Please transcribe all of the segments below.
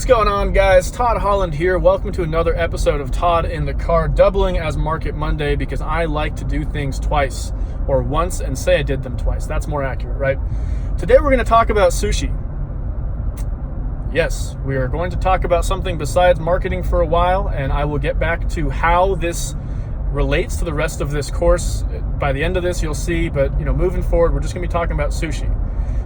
What's going on, guys? Todd Holland here. Welcome to another episode of Todd in the Car, doubling as Market Monday because I like to do things twice, or once and say I did them twice. That's more accurate, right? Today we're going to talk about sushi. Yes, we are going to talk about something besides marketing for a while, and I will get back to how this relates to the rest of this course. By the end of this, you'll see, but moving forward, we're just going to be talking about sushi.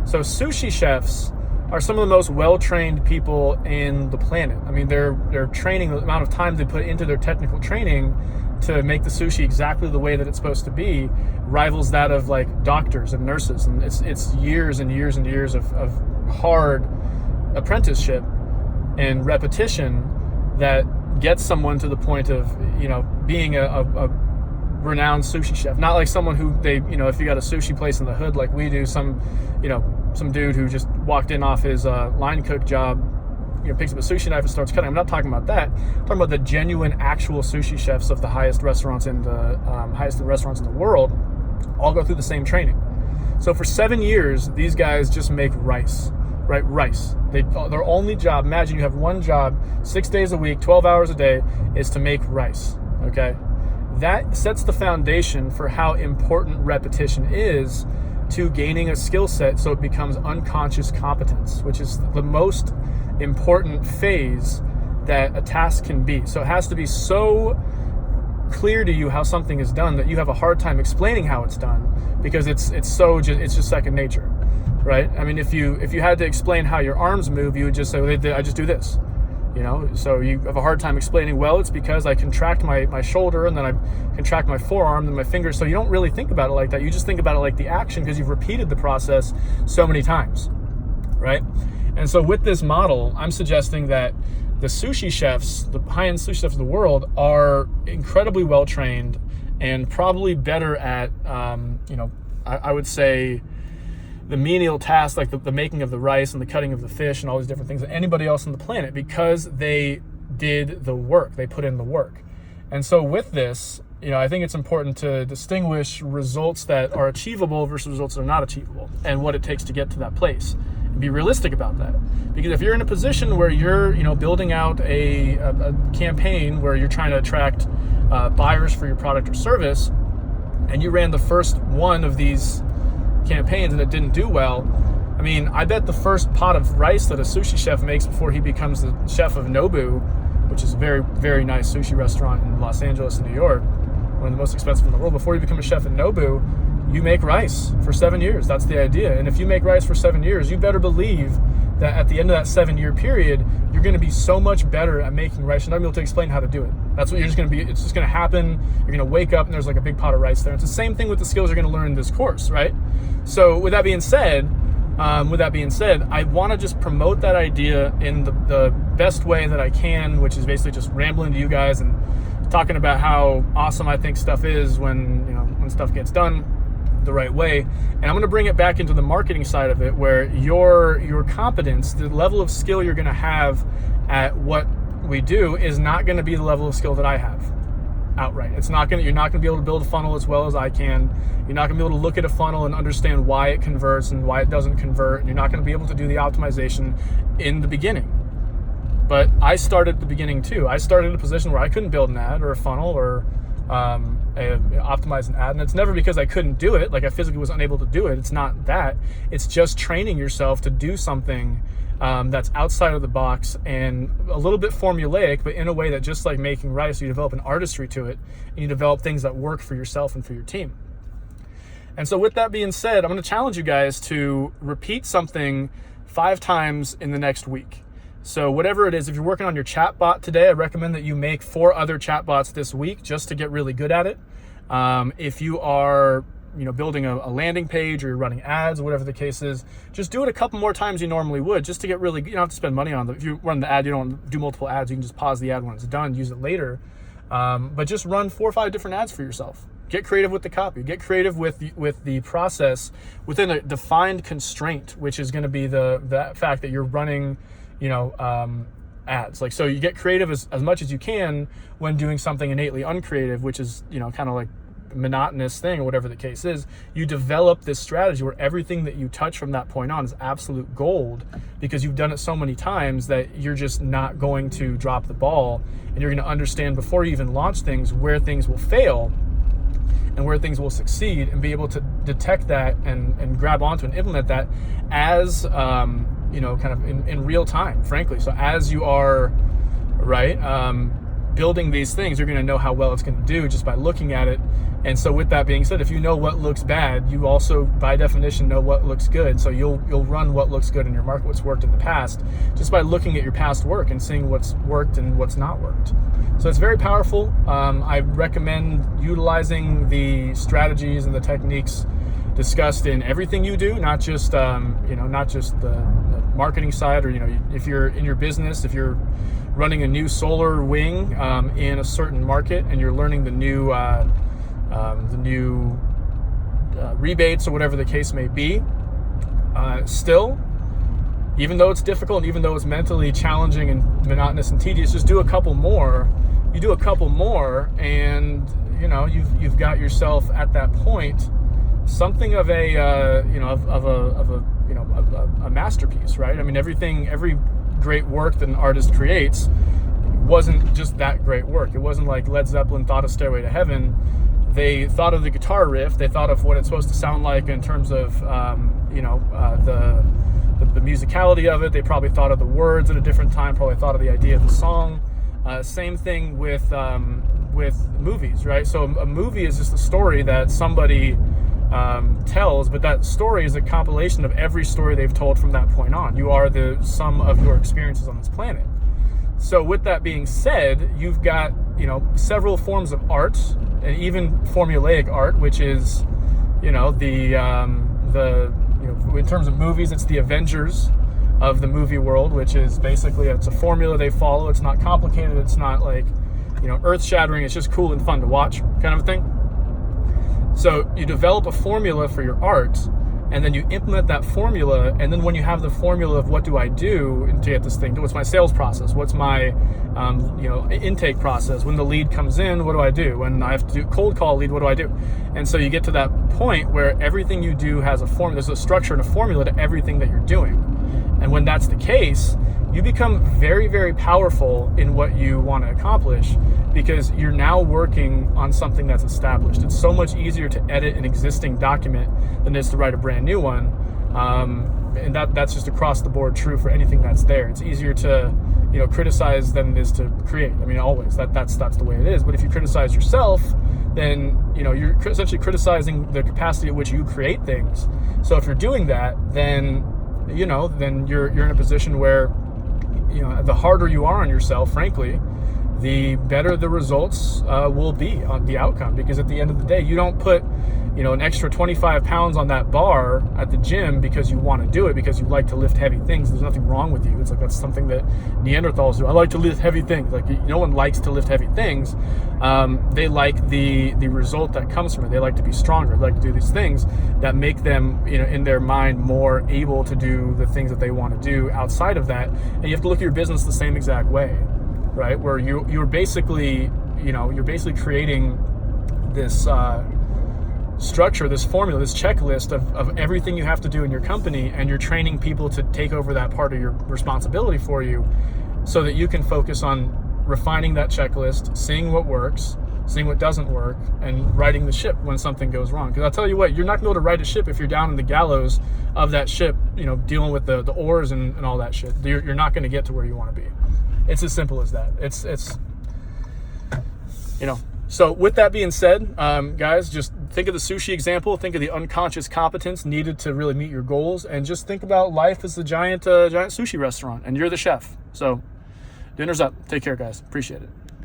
So sushi chefs are some of the most well-trained people in the planet. I mean, their training, the amount of time they put into their technical training to make the sushi exactly the way that it's supposed to be rivals that of like doctors and nurses. And it's years and years and years of hard apprenticeship and repetition that gets someone to the point of, being a renowned sushi chef. Not like someone who if you got a sushi place in the hood like we do, some dude who just walked in off his line cook job, picks up a sushi knife and starts cutting. I'm not talking about that. I'm talking about the genuine, actual sushi chefs of the highest restaurants in the world, all go through the same training. So for 7 years, these guys just make rice, right? Rice. Their only job, imagine you have one job, 6 days a week, 12 hours a day, is to make rice, okay? That sets the foundation for how important repetition is to gaining a skill set so it becomes unconscious competence, which is the most important phase that a task can be. So it has to be so clear to you how something is done that you have a hard time explaining how it's done because it's just second nature, right? I mean, if you had to explain how your arms move, you would just say, well, I just do this. So you have a hard time explaining, well, it's because I contract my shoulder and then I contract my forearm and my fingers. So you don't really think about it like that. You just think about it like the action because you've repeated the process so many times, right? And so with this model, I'm suggesting that the sushi chefs, the high-end sushi chefs of the world, are incredibly well-trained and probably better at, I would say, the menial tasks like the making of the rice and the cutting of the fish and all these different things than anybody else on the planet because they did the work, they put in the work. And so with this, I think it's important to distinguish results that are achievable versus results that are not achievable and what it takes to get to that place and be realistic about that. Because if you're in a position where you're, building out a campaign where you're trying to attract buyers for your product or service and you ran the first one of these campaigns and it didn't do well, I mean, I bet the first pot of rice that a sushi chef makes before he becomes the chef of Nobu, which is a very, very nice sushi restaurant in Los Angeles and New York, one of the most expensive in the world, before you become a chef at Nobu, you make rice for 7 years. That's the idea. And if you make rice for 7 years, you better believe that at the end of that 7-year period, you're going to be so much better at making rice. You're not going to be able to explain how to do it. That's what you're just going to be. It's just going to happen. You're going to wake up and there's like a big pot of rice there. It's the same thing with the skills you're going to learn in this course, right? So with that being said, I want to just promote that idea in the best way that I can, which is basically just rambling to you guys and talking about how awesome I think stuff is when stuff gets done the right way. And I'm going to bring it back into the marketing side of it, where your competence, the level of skill you're going to have at what we do, is not going to be the level of skill that I have outright. You're not going to be able to build a funnel as well as I can. You're not going to be able to look at a funnel and understand why it converts and why it doesn't convert. And you're not going to be able to do the optimization in the beginning. But I started at the beginning too. I started in a position where I couldn't build an ad or a funnel or optimize an ad, and it's never because I couldn't do it, like I physically was unable to do it. It's not that. It's just training yourself to do something that's outside of the box and a little bit formulaic, but in a way that, just like making rice, you develop an artistry to it and you develop things that work for yourself and for your team. And so with that being said, I'm going to challenge you guys to repeat something 5 times in the next week. So whatever it is, if you're working on your chatbot today, I recommend that you make 4 other chatbots this week just to get really good at it. If you are, building a landing page or you're running ads or whatever the case is, just do it a couple more times you normally would, just to get really, you don't have to spend money on it. If you run the ad, you don't do multiple ads, you can just pause the ad when it's done, use it later. But just run 4 or 5 different ads for yourself. Get creative with the copy. Get creative with the process within a defined constraint, which is going to be the fact that you're running, ads. Like, so you get creative as much as you can when doing something innately uncreative, which is, kind of like monotonous thing or whatever the case is. You develop this strategy where everything that you touch from that point on is absolute gold, because you've done it so many times that you're just not going to drop the ball, and you're going to understand before you even launch things where things will fail and where things will succeed, and be able to detect that and grab onto and implement that as kind of in real time, frankly. So as you are building these things, you're going to know how well it's going to do just by looking at it. And so with that being said, if you know what looks bad, you also by definition know what looks good. So you'll run what looks good in your market, what's worked in the past, just by looking at your past work and seeing what's worked and what's not worked. So it's very powerful. I recommend utilizing the strategies and the techniques discussed in everything you do, not just not just the marketing side, or if you're in your business, if you're running a new solar wing in a certain market and you're learning the new rebates or whatever the case may be, still, even though it's difficult and even though it's mentally challenging and monotonous and tedious, just do a couple more. You do a couple more, and you've got yourself at that point something of a masterpiece, right? I mean, every great work that an artist creates wasn't just that great work. It wasn't like Led Zeppelin thought of Stairway to Heaven. They thought of the guitar riff. They thought of what it's supposed to sound like in terms of the musicality of it. They probably thought of the words at a different time. Probably thought of the idea of the song. Same thing with movies, right? So a movie is just a story that somebody tells, but that story is a compilation of every story they've told from that point on. You are the sum of your experiences on this planet. So with that being said, you've got several forms of art, and even formulaic art, which is in terms of movies, it's the Avengers of the movie world, which is basically, it's a formula they follow. It's not complicated. It's not like earth-shattering. It's just cool and fun to watch, kind of a thing. So you develop a formula for your art, and then you implement that formula. And then when you have the formula of what do I do to get this thing, what's my sales process? What's my intake process? When the lead comes in, what do I do? When I have to do cold call lead, what do I do? And so you get to that point where everything you do has a formula. There's a structure and a formula to everything that you're doing. And when that's the case, you become very, very powerful in what you want to accomplish, because you're now working on something that's established. It's so much easier to edit an existing document than it is to write a brand new one. And that's just across the board true for anything that's there. It's easier to criticize than it is to create. I mean, always. That's the way it is. But if you criticize yourself, then you're essentially criticizing the capacity at which you create things. So if you're doing that, then you're in a position where the harder you are on yourself, frankly, the better the results will be on the outcome. Because at the end of the day, you don't put an extra 25 pounds on that bar at the gym because you want to do it, because you like to lift heavy things. There's nothing wrong with you. It's like that's something that Neanderthals do. I like to lift heavy things. Like, no one likes to lift heavy things. They like the result that comes from it. They like to be stronger. They like to do these things that make them in their mind more able to do the things that they want to do outside of that. And you have to look at your business the same exact way, right? Where you're basically creating this structure, this formula, this checklist of everything you have to do in your company, and you're training people to take over that part of your responsibility for you, so that you can focus on refining that checklist, seeing what works, seeing what doesn't work, and righting the ship when something goes wrong. Because I'll tell you what, you're not going to be able to right a ship if you're down in the gallows of that ship, dealing with the oars and all that shit. You're not going to get to where you want to be. It's as simple as that. It's So with that being said, guys, just think of the sushi example. Think of the unconscious competence needed to really meet your goals, and just think about life as a giant sushi restaurant, and you're the chef. So dinner's up. Take care, guys. Appreciate it.